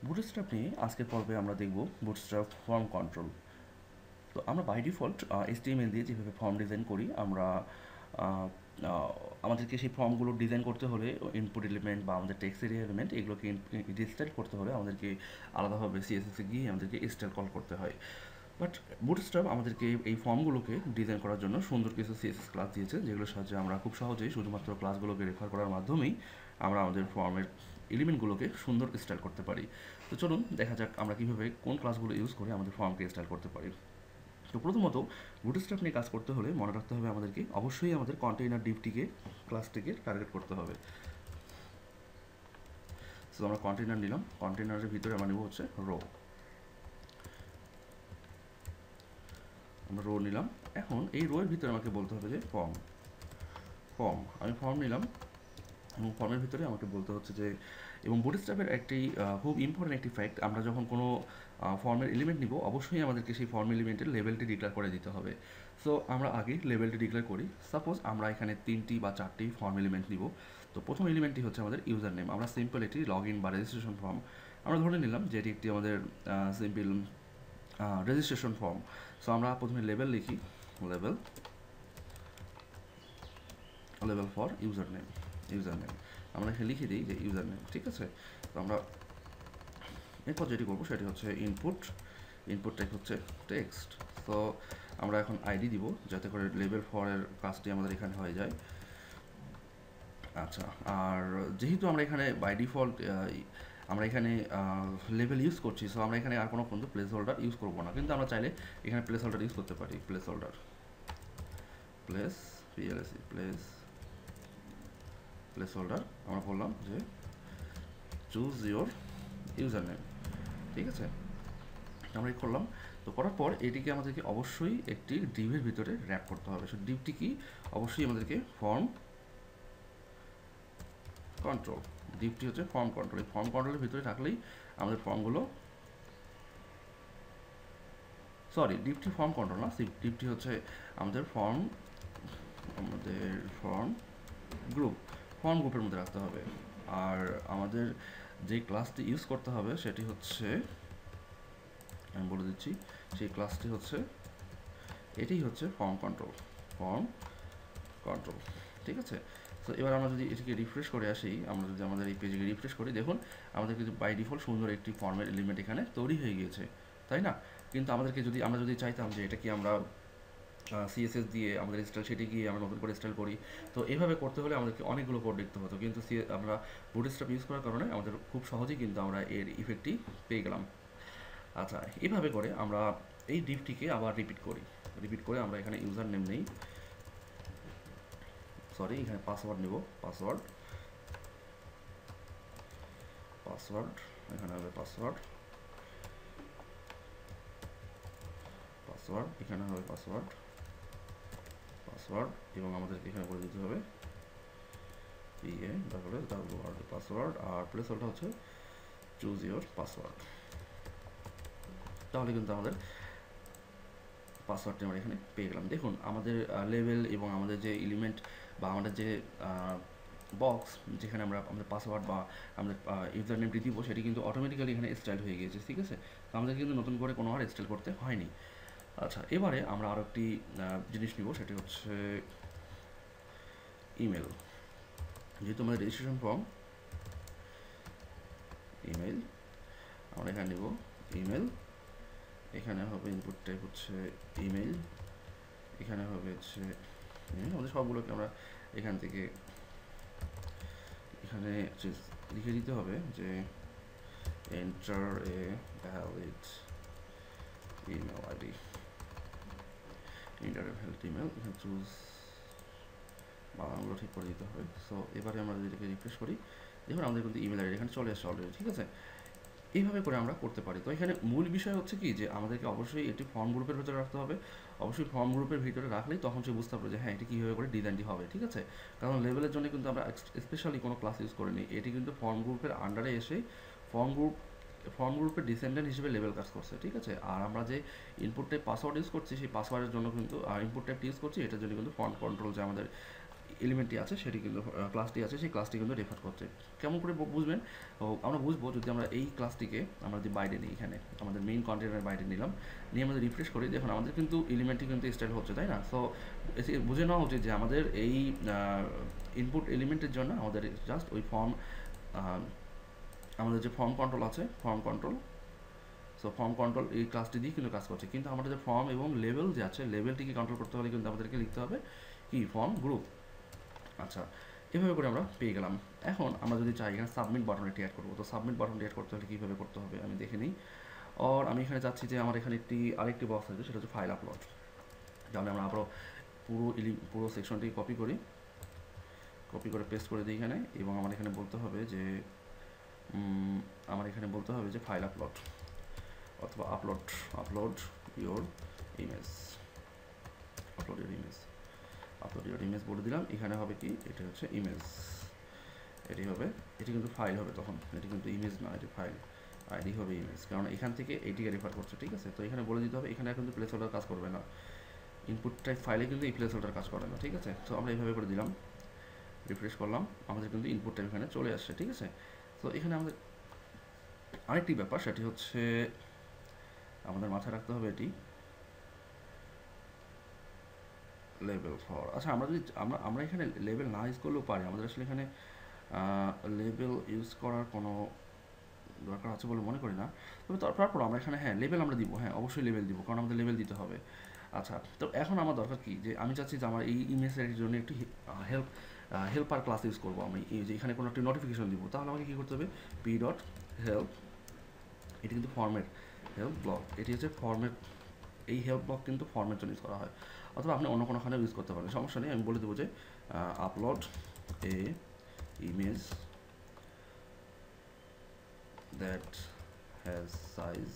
Bootstrap নিয়ে আজকের পর্বে আমরা দেখব বুটস্ট্র্যাপ ফর্ম কন্ট্রোল। তো আমরা বাই ডিফল্ট HTML দিয়ে যেভাবে ফর্ম ডিজাইন করি, আমরা আহ, আহ, আমাদেরকে সেই ফর্মগুলো ডিজাইন করতে হলে ইনপুট এলিমেন্ট বা আমাদের টেক্সট এরিয়া এলিমেন্ট এগুলোকে স্টাইল করতে হলে আমাদেরকে আলাদাভাবে CSS-এ গিয়ে আমাদেরকে স্টাইল কল করতে হয়। বাট বুটস্ট্র্যাপ আমাদেরকে এই ফর্মগুলোকে ডিজাইন করার জন্য সুন্দর কিছু CSS ক্লাস দিয়েছে, যেগুলোর সাহায্যে আমরা খুব সহজেই শুধুমাত্র ক্লাসগুলোকে রেফার করার মাধ্যমেই আমরা আমাদের ফর্মের এলিমেন্টগুলোকে সুন্দর স্টাইল করতে পারি। তো চলুন দেখা যাক আমরা কীভাবে কোন ক্লাসগুলো ইউজ করে আমাদের ফর্মকে স্টাইল করতে পারি। তো প্রথমত বুটস্ট্র্যাপ নিয়ে কাজ করতে হলে মনে রাখতে হবে আমাদেরকে অবশ্যই আমাদের কন্টেইনার ডিভটিকে ক্লাসটিকে টার্গেট করতে হবে। সো আমরা কন্টেইনার নিলাম, কন্টেইনারের ভিতরে আমরা নেব হচ্ছে রো, আমরা রো নিলাম। এখন এই রো এর ভিতরে আমাকে বলতে হবে যে ফর্ম ফর্ম আমি ফর্ম নিলাম এবং ফর্মের ভিতরে আমাকে বলতে হচ্ছে যে, এবং বুটস্ট্র্যাপের একটি খুব ইম্পর্টেন্ট একটি ফ্যাক্ট, আমরা যখন কোনো ফর্মের এলিমেন্ট নিব অবশ্যই আমাদেরকে সেই ফর্ম এলিমেন্টের লেভেলটি ডিক্লেয়ার করে দিতে হবে। সো আমরা আগে লেভেলটি ডিক্লেয়ার করি। সাপোজ আমরা এখানে 3টি বা 4টি ফর্ম এলিমেন্ট নিব। তো প্রথম এলিমেন্টটি হচ্ছে আমাদের ইউজার নেম। আমরা সিম্পল একটি লগ ইন বা রেজিস্ট্রেশন ফর্ম আমরা ধরে নিলাম যে এটি একটি আমাদের সিম্পল রেজিস্ট্রেশন ফর্ম। সো আমরা প্রথমে লেভেল লিখি, level level for user name, user name আমরা এখানে লিখে দিই যে ইউজার নেম, ঠিক আছে। তো আমরা এরপর যেটি করবো সেটি হচ্ছে ইনপুট টাইপ হচ্ছে টেক্সট। তো আমরা এখন আইডি দিব যাতে করে লেভেল ফরের কাজটি আমাদের এখানে হয়ে যায়। আচ্ছা, আর যেহেতু আমরা এখানে বাই ডিফল্ট আমরা এখানে লেভেল ইউজ করছি, সো আমরা এখানে আর কোনো কিন্তু প্লেস হোল্ডার ইউজ করবো না, কিন্তু আমরা চাইলে এখানে প্লেস হোল্ডার ইউজ করতে পারি। Place holder, place PLSE, place holder আমরা বললাম যে চুজ ইউর ইউজার নেম, ঠিক আছে। আমরা এই করলাম। তো করার পর এটিকে আমাদেরকে অবশ্যই একটি ডিভের ভিতরে র্যাপ করতে হবে। সো ডিভটি কি, অবশ্যই আমাদেরকে ফর্ম কন্ট্রোল, ডিভটি হচ্ছে ফর্ম কন্ট্রোল। এই ফর্ম কন্ট্রোলের ভিতরে থাকলেই আমাদের ফর্মগুলো, সরি ডিভটি ফর্ম কন্ট্রোল না, ডিভটি হচ্ছে আমাদের ফর্ম গ্রুপ, ফর্ম গ্রুপের মধ্যে রাখতে হবে। আর আমাদের যে ক্লাসটি ইউজ করতে হবে সেটি হচ্ছে, আমি বলে দিচ্ছি, সেই ক্লাসটি হচ্ছে, এটি হচ্ছে ফর্ম কন্ট্রোল, ফর্ম কন্ট্রোল, ঠিক আছে। তো এবার আমরা যদি এটিকে রিফ্রেশ করে আসি, আমরা যদি আমাদের এই পেজকে রিফ্রেশ করি, দেখুন আমাদের কিন্তু বাই ডিফল্ট সুন্দর একটি ফর্মের এলিমেন্ট এখানে তৈরি হয়ে গিয়েছে, তাই না? কিন্তু আমাদেরকে যদি আমরা যদি চাইতাম যে এটা কি আমরা CSS দিয়ে আমাদের স্টাইল সেটি গিয়ে আমরা নতুন করে স্টাইল করি, তো এভাবে করতে হলে আমাদেরকে অনেকগুলো কোড লিখতে হতো, কিন্তু আমরা বুটস্ট্র্যাপ ইউজ করার কারণে আমাদের খুব সহজেই কিন্তু আমরা এর ইফেক্টটি পেয়ে গেলাম। আচ্ছা, এভাবে করে আমরা এই ডিভটিকে আবার রিপিট করে আমরা এখানে ইউজার নেম নেই, সরি এখানে পাসওয়ার্ড নেব, পাসওয়ার্ড পাসওয়ার্ড এখানে হবে পাসওয়ার্ড, পাসওয়ার্ড এখানে হবে পাসওয়ার্ড, পাসওয়ার্ড এবং আমাদেরকে এখানে বলে দিতে হবে PAWD পাসওয়ার্ড, আর প্লেসহোল্ডার হচ্ছে চুজ ইউর পাসওয়ার্ড। তাহলে কিন্তু আমাদের পাসওয়ার্ডটি আমরা এখানে পেয়ে গেলাম। দেখুন আমাদের লেভেল এবং আমাদের যে এলিমেন্ট বা আমাদের যে বক্স যেখানে আমরা আমাদের পাসওয়ার্ড বা আমাদের ইউজার নেমটি দিব সেটি কিন্তু অটোমেটিক্যালি এখানে স্টাইল হয়ে গিয়েছে, ঠিক আছে। তো আমাদের কিন্তু নতুন করে কোনো আর স্টাইল করতে হয়নি। আচ্ছা, এবারে আমরা আরও একটি জিনিস নিব, সেটি হচ্ছে ইমেল। যেহেতু আমাদের রেজিস্ট্রেশন ফর্ম ইমেল, আমরা এখানে নেব ইমেল, এখানে হবে ইনপুট টাইপ হচ্ছে ইমেল, এখানে হবে হচ্ছে আমাদের সবগুলোকে আমরা এখান থেকে এখানে লিখে দিতে হবে যে enter a valid email ID, enter a valid email, এখানে চুজ বানানগুলো ঠিক করে দিতে হবে। সো এবারে আমরা যদি এটাকে রিফ্রেশ করি, দেখুন আমাদের কিন্তু ইমেল আইডি এখানে চলে আসছে অলরেডি, ঠিক আছে। এইভাবে করে আমরা করতে পারি। তো এখানে মূল বিষয় হচ্ছে কি, যে আমাদেরকে অবশ্যই এটি ফর্ম গ্রুপের ভিতরে রাখতে হবে। অবশ্যই ফর্ম গ্রুপের ভিতরে রাখলেই তখন সে বুঝতে পারবে যে হ্যাঁ এটি কীভাবে করে ডিজাইনটি হবে, ঠিক আছে। কারণ লেভেলের জন্য কিন্তু আমরা স্পেশালি কোনো ক্লাস ইউজ করিনি, এটি কিন্তু ফর্ম গ্রুপের আন্ডারে এসে ফর্ম গ্রুপের ডিসেন্ডেন্ট হিসেবে লেভেল কাজ করছে, ঠিক আছে। আর আমরা যে ইনপুট টাইপ পাসওয়ার্ড ইউজ করছি সেই পাসওয়ার্ডের জন্য কিন্তু ইনপুট টাইপটি ইউজ করছি, এটার জন্য কিন্তু ফন্ট কন্ট্রোল যে আমাদের এলিমেন্টটি আছে সেটি কিন্তু ক্লাসটি আছে সেই ক্লাসটি কিন্তু রেফার করছে। কেমন করে বুঝবেন? আমরা বুঝবো যদি আমরা এই ক্লাসটিকে আমরা যদি বাইরে নিই, এখানে আমাদের মেইন কন্টেনারের বাইরে নিলাম, নিয়ে আমাদের রিফ্রেশ করি, দেখুন আমাদের কিন্তু এলিমেন্টটি কিন্তু স্টাইল হচ্ছে, তাই না? সো বুঝে নেওয়া উচিত যে আমাদের এই ইনপুট এলিমেন্টের জন্য আমাদের জাস্ট ওই ফর্ম, আমাদের যে ফর্ম কন্ট্রোল আছে, form control, so form control এই ক্লাসটি দিয়ে কিন্তু কাজ করছে। কিন্তু আমাদের যে ফর্ম এবং লেভেল যে আছে, লেভেলটিকে কন্ট্রোল করতে হলে কিন্তু আমাদেরকে লিখতে হবে কি ফর্ম গ্রুপ। আচ্ছা, এভাবে করে আমরা পেয়ে গেলাম। এখন আমরা যদি চাই এখানে সাবমিট বাটনটি অ্যাড করবো, তো সাবমিট বাটনটি অ্যাড করতে হলে কীভাবে করতে হবে আমি দেখে নিই। আর আমি এখানে চাচ্ছি যে আমার এখানে আরেকটি বক্স আছে, সেটা হচ্ছে ফাইল আপলোড। তাহলে আমরা আবারও পুরো সেকশনটি কপি করে পেস্ট করে দিই এখানে, এবং আমার এখানে বলতে হবে যে ফাইল আপলোড অথবা upload your image, upload your image বলে দিলাম। এখানে হবে কি, এটা হচ্ছে ইমেজ, এটি হবে, এটি কিন্তু ফাইল হবে, তখন এটি কিন্তু ইমেজ না, এটি ফাইল, আইডি হবে ইমেজ, কারণ এখান থেকে এইটিকে রেফার করছে, ঠিক আছে? তো এখানে বলে দিতে হবে, এখানে কিন্তু প্লেস হোল্ডার কাজ করবে না, ইনপুট টাইপ ফাইলে কিন্তু এই প্লেস হোল্ডার কাজ করে না, ঠিক আছে? তো আমরা এইভাবে করে দিলাম, রিফ্রেশ করলাম, আমাদের কিন্তু ইনপুট টাইপ এখানে চলে আসছে, ঠিক আছে? তো এখানে আমাদের আরেকটি ব্যাপার, সেটি হচ্ছে আমাদের মাথায় রাখতে হবে এটি লেবেল ফর। আচ্ছা, আমরা এখানে লেবেল না ইউজ করলেও পারি, আমাদের আসলে এখানে লেবেল ইউজ করার কোনো দরকার আছে বলে মনে করি না। তবে তারপর আমরা এখানে লেবেল আমরা দিব, অবশ্যই লেবেল দিব, কারণ আমাদের লেবেল দিতে হবে। আচ্ছা, তো এখন আমার দরকার কি, যে আমি চাচ্ছি যে আমার এই ইমেজের জন্য একটি হেল্পার ক্লাস ইউজ করবো আমি, এই যে এখানে কোনো একটি নোটিফিকেশন দিব, তাহলে আমাকে কী করতে হবে, পি ডট হেল্প, এটি কিন্তু ফর্মের হেল্প ব্লক, এটি হচ্ছে ফর্মের, এই হেল্প ব্লক কিন্তু ফর্মের জন্য ইউজ করা হয়, অথবা আপনি অন্য কোনোখানে ইউজ করতে পারেন, সমস্যা নেই। আমি বলে দেবো যে upload A image that has size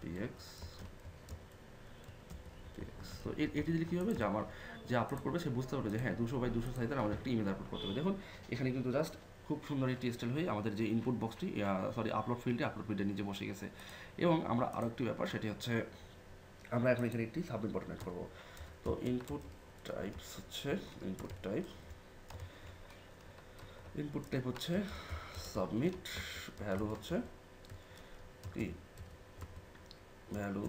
px। তো এটি দিলে কী হবে, যে আমার যে আপলোড করবে সে বুঝতে পারবে যে 200x200 সাইজের আমাদের একটি ইমেজ আপলোড করতে হবে। দেখুন এখানে কিন্তু জাস্ট খুব সুন্দর একটি স্টাইল হয়ে আমাদের যে ইনপুট বক্সটি, আপলোড ফিল্ডের নিচে বসে গেছে। এবং আমরা আরও একটি ব্যাপার, সেটি হচ্ছে আমরা এখন এখানে একটি সাবমিট বাটন অ্যাড করবো। তো ইনপুট টাইপ হচ্ছে সাবমিট, ভ্যালু হচ্ছে কি, ভ্যালু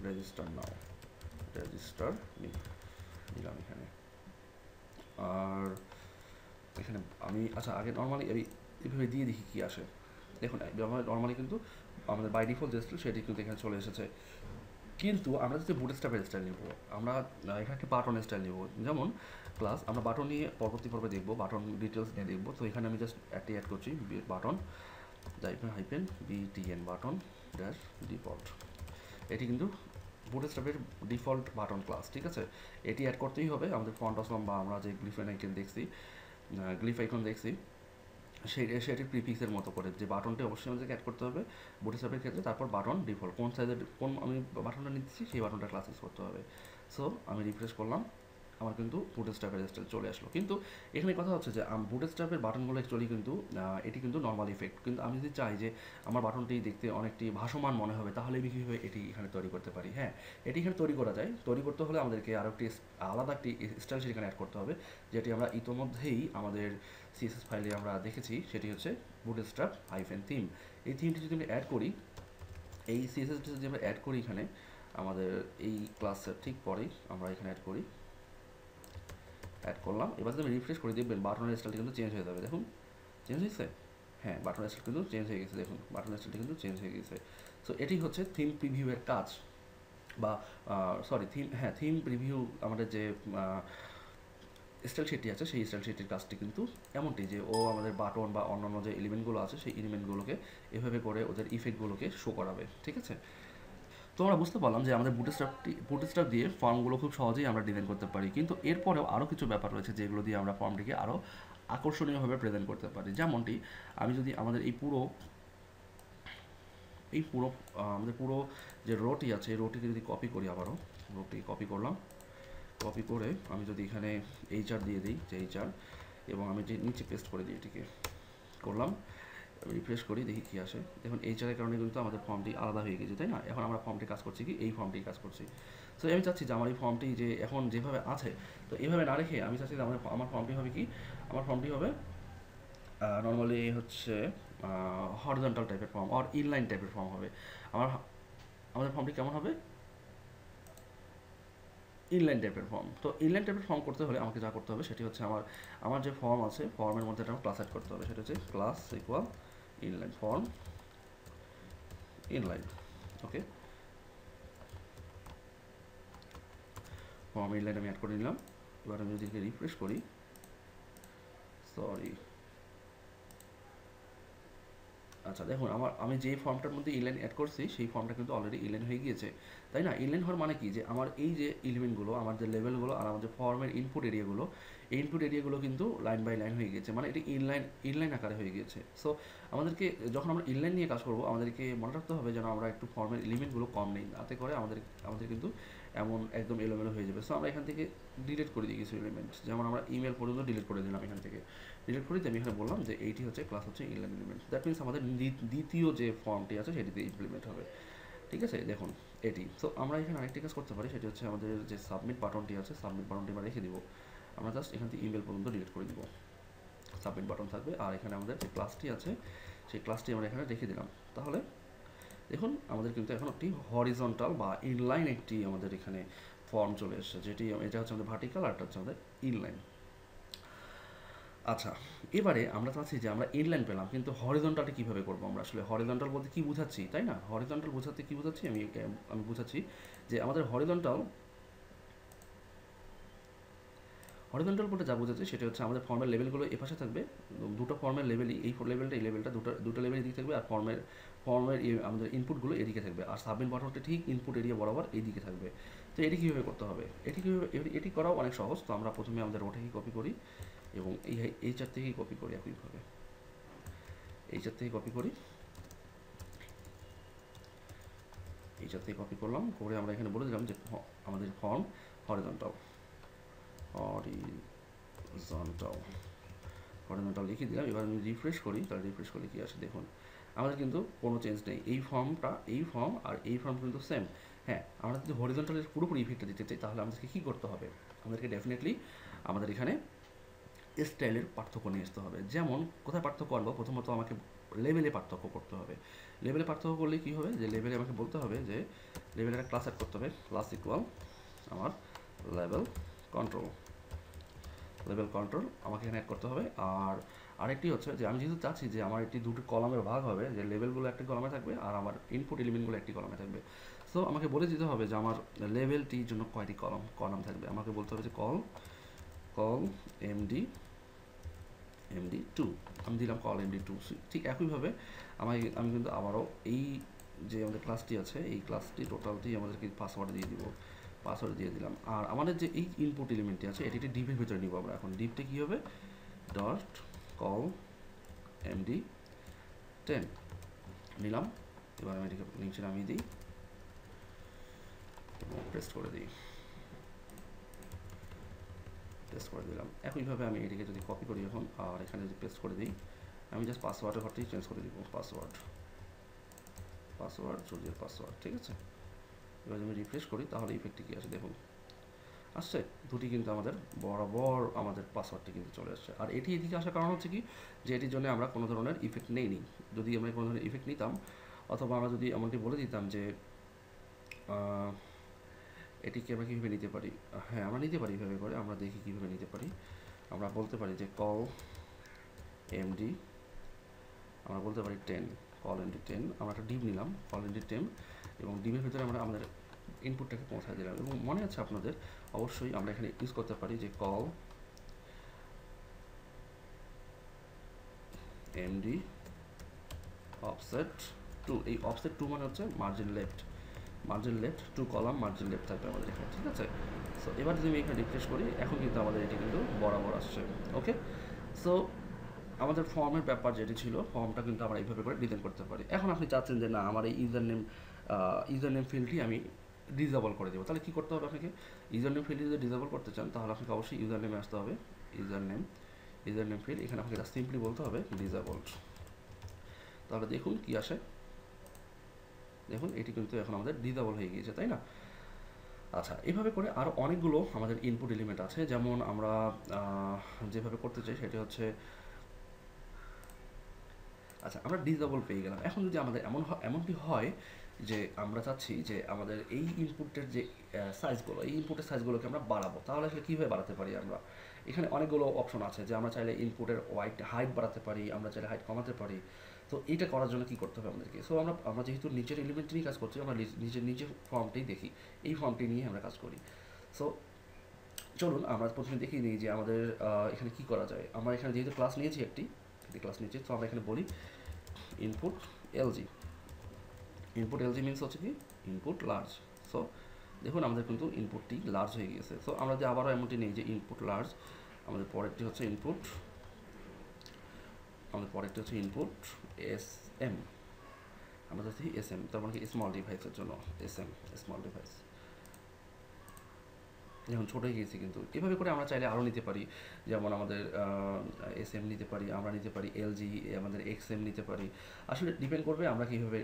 রেজিস্টার নিলাম এখানে। আর এখানে আমি আগে নর্মালি এইভাবে দিয়ে দেখি কী আসে। দেখুন নর্মালি কিন্তু আমাদের বাই ডিফল্ট যে স্টাইল সেটি কিন্তু এখানে চলে এসেছে, কিন্তু আমরা যদি বুটস্ট্র্যাপের স্টাইল নিব, আমরা এখানে একটি বাটনের স্টাইল নিব, যেমন ক্লাস আমরা বাটন নিয়ে পরবর্তী পর্বে দেখবো, বাটন ডিটেলস নিয়ে দেখবো। তো এখানে আমি জাস্ট একটি অ্যাড করছি, button -btn button dash default, এটি কিন্তু বুটস্ট্র্যাপের ডিফল্ট বাটন ক্লাস, ঠিক আছে? এটি অ্যাড করতেই হবে। আমাদের ফন্ট আসলাম বা আমরা যে গ্লিফ আইকন দেখছি সেটির প্রিফিক্সের মতো করে যে বাটনটি অবশ্যই আমাদেরকে অ্যাড করতে হবে বুটস্ট্র্যাপের ক্ষেত্রে, তারপর বাটন ডিফল্ট কোন সাইজের আমি বাটনটা নিচ্ছি সেই বাটনটা ক্লাস ইউজ করতে হবে। সো আমি রিফ্রেশ করলাম, আমার কিন্তু বুটস্ট্র্যাপের স্টাইল চলে আসলো। কিন্তু এখানে কথা হচ্ছে যে বুটস্ট্র্যাপের বাটনগুলো অ্যাকচুয়ালি কিন্তু এটি কিন্তু নর্মাল ইফেক্ট, কিন্তু আমি যদি চাই যে আমার বাটনটি দেখতে অনেকটি ভাসমান মনে হবে, তাহলে আমি কীভাবে এটি এখানে তৈরি করতে পারি? এটি এখানে তৈরি করা যায়। তৈরি করতে হলে আমাদেরকে আরও একটি আলাদা একটি স্টাইল সেখানে অ্যাড করতে হবে, যেটি আমরা ইতোমধ্যেই আমাদের সিএসএস ফাইলে আমরা দেখেছি, সেটি হচ্ছে বুটস্ট্র্যাপ -থিম। এই থিমটি যদি আমি অ্যাড করি, এই সিএসএসটি যদি আমরা অ্যাড করি এখানে আমাদের এই ক্লাসের ঠিক পরেই আমরা এখানে অ্যাড করলাম। এবার যদি আমি রিফ্রেশ করে দেখবেন বাটনের স্টাইলটি কিন্তু চেঞ্জ হয়ে যাবে। দেখুন চেঞ্জ হয়েছে, বাটনের স্টাইল কিন্তু চেঞ্জ হয়ে গেছে, দেখুন বাটনের স্টাইলটি কিন্তু চেঞ্জ হয়ে গেছে। সো এটি হচ্ছে থিম প্রিভিউয়ের কাজ, বা থিম প্রিভিউ আমাদের যে স্টাইল শিটটি আছে সেই স্টাইল শিটটির কাজটি কিন্তু এমনটি যে ও আমাদের বাটন বা অন্যান্য যে এলিমেন্টগুলো আছে সেই এলিমেন্টগুলোকে এভাবে করে ওদের ইফেক্টগুলোকে শো করাবে, ঠিক আছে? তো আমরা বুঝতে পারলাম যে আমাদের বুটস্ট্র্যাপ দিয়ে ফর্মগুলো খুব সহজেই আমরা ডিজাইন করতে পারি, কিন্তু এরপরেও আরও কিছু ব্যাপার রয়েছে যেগুলো দিয়ে আমরা ফর্মটিকে আরও আকর্ষণীয়ভাবে প্রেজেন্ট করতে পারি। যেমনটি আমি যদি আমাদের এই পুরো আমাদের পুরো যে রোটি আছে এই রোটিকে যদি কপি করি, আবারও রোটি কপি করলাম, কপি করে আমি যদি এখানে এইচআর দিয়ে দিই, যে এইচআর, এবং আমি যে নিচে পেস্ট করে দিই, এটিকে করলাম, রিফ্রেশ করি, দেখি কী আসে। দেখুন এইচআর এর কারণে কিন্তু আমাদের ফর্মটি আলাদা হয়ে গেছে, তাই না? এখন আমরা ফর্মটি কাজ করছি কি, এই ফর্মটি কাজ করছি। সো আমি চাচ্ছি যে আমার এই ফর্মটি যে এখন যেভাবে আছে, তো এইভাবে না রেখে আমি চাচ্ছি যে আমার ফর্মটি হবে কি, আমার ফর্মটি হবে নর্মালি হচ্ছে হরিজন্টাল টাইপের ফর্ম আর ইনলাইন টাইপের ফর্ম হবে। আমাদের ফর্মটি কেমন হবে? ইনলাইন টাইপের ফর্ম। তো ইনলাইন টাইপের ফর্ম করতে হলে আমাকে যা করতে হবে সেটি হচ্ছে আমার যে ফর্ম আছে, ফর্মের মধ্যে একটা ক্লাস অ্যাড করতে হবে। সেটা হচ্ছে class equal inline form inline. Okay, form inline আমি অ্যাড করে নিলাম। এবার আমি যদি রিফ্রেশ করি, সরি, আচ্ছা দেখুন আমি যে ফর্মটার মধ্যে ইনলাইন অ্যাড করছি সেই ফর্মটা কিন্তু অলরেডি ইনলাইন হয়ে গিয়েছে, তাই না? ইনলাইন হওয়ার মানে কি, যে আমার এই যে এলিমেন্টগুলো, আমার যে লেভেলগুলো আর আমার যে ফর্মের ইনপুট এরিয়াগুলো, এই ইনপুট এরিয়াগুলো কিন্তু লাইন বাই লাইন হয়ে গিয়েছে, মানে এটি ইনলাইন আকারে হয়ে গিয়েছে। সো আমাদেরকে যখন আমরা ইনলাইন নিয়ে কাজ করবো, আমাদেরকে মনে রাখতে হবে যেন আমরা একটু ফর্মের এলিমেন্টগুলো কম নেই, তাতে করে আমাদের কিন্তু এমন একদম এলোমেলো হয়ে যাবে। সো আমরা এখান থেকে ডিলিট করে দিই কিছু এলিমেন্ট, যেমন আমরা ইমেল পর্যন্ত ডিলিট করে দিলাম এখান থেকে। ডিলিট করে দিয়ে আমি এখানে বললাম যে এইটি হচ্ছে ক্লাস হচ্ছে ইনলাইন এলিমেন্ট। দ্যাট মিনস আমাদের দ্বিতীয় যে ফর্মটি আছে সেটিতে ইমপ্লিমেন্ট হবে। ঠিক আছে, দেখুন এটি। সো আমরা এখানে আরেকটি কাজ করতে পারি, সেটি হচ্ছে আমাদের যে সাবমিট বাটনটি আছে, সাবমিট বাটনটি আমরা রেখে দিব। আমরা জাস্ট এখান থেকে ইমেল পর্যন্ত ডিলিট করে দিব, সাবমিট বাটন থাকবে। আর এখানে আমাদের যে ক্লাসটি আছে সেই ক্লাসটি আমরা এখানে রেখে দিলাম। তাহলে দেখুন আমাদের কিন্তু এখন একটি হরিজন্টাল বা ইনলাইন একটি আমাদের এখানে ফর্ম চলে এসেছে, যেটি এটা হচ্ছে আমাদের ভার্টিক্যাল আর এটা হচ্ছে আমাদের ইনলাইন। আচ্ছা, এবারে আমরা চাচ্ছি যে আমরা ইনলাইন পেলাম, কিন্তু হরিজন্টালটা কীভাবে করবো? আমরা আসলে হরিজন্টাল বলতে কী বুঝাচ্ছি, তাই না? হরিজন্টাল বোঝাতে কী বুঝাচ্ছি, আমি বুঝাচ্ছি যে আমাদের হরিজন্টাল বলতে যা বোঝাচ্ছে সেটা হচ্ছে আমাদের ফর্মের লেভেলগুলো এপাশে থাকবে, দুটো ফর্মের লেভেলই, এই লেভেলটা এই লেভেলটা দুটো লেভেল এদিকে থাকবে, আর ফর্মের আমাদের ইনপুটগুলো এদিকে থাকবে, আর সাবমিট বাটনটা ঠিক ইনপুট এরিয়া বরাবর এইদিকে থাকবে। তো এটি কীভাবে করতে হবে? এটি করাও অনেক সহজ। তো আমরা প্রথমে আমাদের রোটাকে কপি করি এবং এই চার থেকেই কপি করি, একইভাবে এই চার থেকে কপি করি, এই চার থেকে কপি করলাম, করে আমরা এখানে বলে দিলাম যে আমাদের ফর্ম হরিজন্টাল লিখে দিলাম। এবার আমি রিফ্রেশ করি, তাহলে রিফ্রেশ করলে কি আসে দেখুন, আমাদের কিন্তু কোনো চেঞ্জ নেই। এই ফর্ম আর এই ফর্ম কিন্তু সেম। হ্যাঁ, আমরা যদি হরিজন্টালের পুরোপুরি ইফেক্টটা দিতে চাই তাহলে আমাদেরকে কী করতে হবে? আমাদেরকে ডেফিনেটলি আমাদের এখানে স্টাইলের পার্থক্য নিয়ে আসতে হবে। যেমন কোথায় পার্থক্য আনবো? প্রথমত আমাকে লেভেলে পার্থক্য করতে হবে। লেভেলে পার্থক্য করলে কী হবে, যে লেভেলে আমাকে বলতে হবে যে লেভেলে একটা ক্লাস অ্যাড করতে হবে, ক্লাস ইকুয়াল আমার লেভেল কন্ট্রোল আমাকে এখানে অ্যাড করতে হবে। আর আরেকটি হচ্ছে যে আমি যেহেতু চাচ্ছি যে আমার একটি দুটো কলামের ভাগ হবে, যে লেভেলগুলো একটি কলামে থাকবে আর আমার ইনপুট এলিমেন্টগুলো একটি কলামে থাকবে। সো আমাকে বলে দিতে হবে যে আমার লেভেলটির জন্য কয়টি কলাম থাকবে। আমাকে বলতে হবে যে কল md2, আমি দিলাম কল md2। ঠিক একইভাবে আমি কিন্তু আবারও এই যে আমাদের ক্লাসটি আছে, এই ক্লাসটি টোটালটি আমাদেরকে পাসওয়ার্ড দিয়ে দিলাম। আর আমাদের যে এই ইনপুট এলিমেন্টটি আছে এটি ডিপের ভিতরে নিব আমরা। এখন ডিপটা কী হবে? ডট কল md10 নিলাম। এবার আমি এটিকে নিচে নামিয়ে দিই এবং প্রেস করে দিলাম। একইভাবে আমি এটিকে যদি কপি করি এখন, আর এখানে যদি পেস্ট করে দিই, আমি জাস্ট পাসওয়ার্ডের ঘরটি চেঞ্জ করে দিব, পাসওয়ার্ড জুলিয়ার পাসওয়ার্ড। ঠিক আছে, এবার আমি রিফ্রেশ করি, তাহলে ইফেক্টটি কী আসে দেখুন, আসছে দুটি কিন্তু আমাদের বরাবর আমাদের পাসওয়ার্ডটি কিন্তু চলে আসছে। আর এটি এদিকে আসার কারণ হচ্ছে কি, যে এটির জন্য আমরা কোনো ধরনের ইফেক্ট নেইনি। যদি আমরা কোনো ধরনের ইফেক্ট নিতাম, অথবা আমরা যদি এমনটি বলে দিতাম যে এটিকে আমরা কীভাবে নিতে পারি, হ্যাঁ আমরা নিতে পারি এভাবে করে, আমরা দেখি কীভাবে নিতে পারি। আমরা বলতে পারি যে কল md, আমরা বলতে পারি 10, কল md10, আমরা একটা ডিপ নিলাম কল md10 এবং ডিপের ভিতরে আমরা আমাদের ইনপুটটাকে পৌঁছায় দিলাম। এবং মনে আছে আপনাদের, অবশ্যই আমরা এখানে ইউজ করতে পারি যে কল md offset 2। এই offset 2 মানে হচ্ছে margin left 2 column margin left থাকবে আমাদের এখানে। ঠিক আছে, সো এবার যদি আমি এখানে রিফ্রেশ করি, এখন কিন্তু আমাদের এটি কিন্তু বরাবর আসছে। ওকে, সো আমাদের ফর্মের ব্যাপার যেটি ছিল, ফর্মটা কিন্তু আমরা এইভাবে করে ডিজাইন করতে পারি। এখন আপনি চাচ্ছেন যে না, আমার এই ইউজার নেম ফিল্ডটি আমি ডিসেবল করে দেবো, তাহলে কী করতে হবে আপনাকে? ইউজার নেম ফিল্ড যদি ডিসেবল করতে চান তাহলে আপনাকে অবশ্যই ইউজার নেমে আসতে হবে। ইউজার নেম ফিল্ড, এখানে আপনাকে সিম্পলি বলতে হবে ডিসেবলড। তাহলে দেখুন কি আসে। দেখুন এটি কিন্তু এখন আমাদের ডিসেবল হয়ে গিয়েছে, তাই না? আচ্ছা, এভাবে করে আরও অনেকগুলো আমাদের ইনপুট এলিমেন্ট আছে, যেমন আমরা যেভাবে করতে চাই সেটি হচ্ছে, আচ্ছা আমরা ডিসেবল পেয়ে গেলাম। এখন যদি আমাদের এমনটি হয় যে আমরা চাচ্ছি যে আমাদের এই ইনপুটের যে সাইজগুলো, এই ইনপুটের সাইজগুলোকে আমরা বাড়াবো, তাহলে আসলে কীভাবে বাড়াতে পারি আমরা? এখানে অনেকগুলো অপশন আছে যে আমরা চাইলে ইনপুটের হাইট বাড়াতে পারি, আমরা চাইলে হাইট কমাতে পারি। তো এইটা করার জন্য কী করতে হবে আমাদেরকে? সো আমরা যেহেতু নিচের এলিমেন্ট নিয়ে কাজ করছি, আমরা নিচের ফর্মটাই দেখি, এই ফর্মটি নিয়ে আমরা কাজ করি। সো চলুন আমরা প্রথমে দেখিয়ে নিই যে আমাদের এখানে কী করা যায়। আমরা এখানে যেহেতু ক্লাস নিয়েছি একটি ক্লাস নিয়েছি, তো আমরা এখানে বলি input LG. Input LG means হচ্ছে কি ইনপুট লার্জ। সো দেখুন আমাদের কিন্তু ইনপুটটি লার্জ হয়ে গিয়েছে। সো আমরা যে আবারও এমনটি নেই যে ইনপুট লার্জ, আমাদের পরেরটি হচ্ছে ইনপুট এস এম। আমরা যাচ্ছি এস এম, তার মানে কি স্মল ডিভাইসের জন্য এস এম, স্মল ডিভাইস। এখন ছোটো হয়ে গিয়েছি, কিন্তু এভাবে করে আমরা চাইলে আরও নিতে পারি, যেমন আমাদের এস এম নিতে পারি, আমরা নিতে পারি এলজি, আমাদের এক্স এম নিতে পারি। আসলে ডিপেন্ড করবে আমরা কীভাবে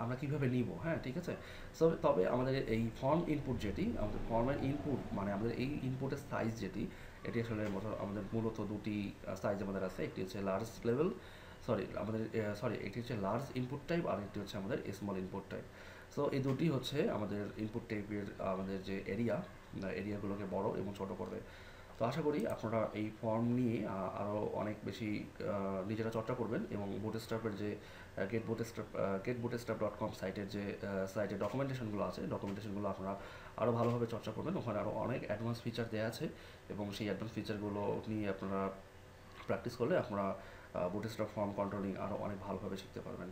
আমরা কীভাবে নিব। হ্যাঁ, ঠিক আছে। তবে আমাদের এই ফর্ম ইনপুট যেটি, আমাদের ফর্মের ইনপুট মানে আমাদের এই ইনপুটের সাইজ যেটি, এটি আসলে আমাদের মূলত দুটি সাইজ আমাদের আছে। একটি হচ্ছে লার্জ লেভেল, এটি হচ্ছে লার্জ ইনপুট টাইপ, আর একটি হচ্ছে আমাদের স্মল ইনপুট টাইপ। সো এই দুটি হচ্ছে আমাদের ইনপুট টাইপের আমাদের যে এরিয়াগুলোকে বড় এবং ছোট করবে। তো আশা করি আপনারা এই ফর্ম নিয়ে আরও অনেক বেশি নিজেরা চর্চা করবেন, এবং বুটস্ট্র্যাপের যে getbootstrap.com সাইটের ডকুমেন্টেশনগুলো আছে, ডকুমেন্টেশনগুলো আপনারা আরও ভালোভাবে চর্চা করবেন। ওখানে আরও অনেক অ্যাডভান্স ফিচার দেওয়া আছে, এবং সেই অ্যাডভান্স ফিচারগুলো নিয়ে আপনারা প্র্যাকটিস করলে আপনারা বুটস্ট্র্যাপ ফর্ম কন্ট্রোলিং আরও অনেক ভালোভাবে শিখতে পারবেন।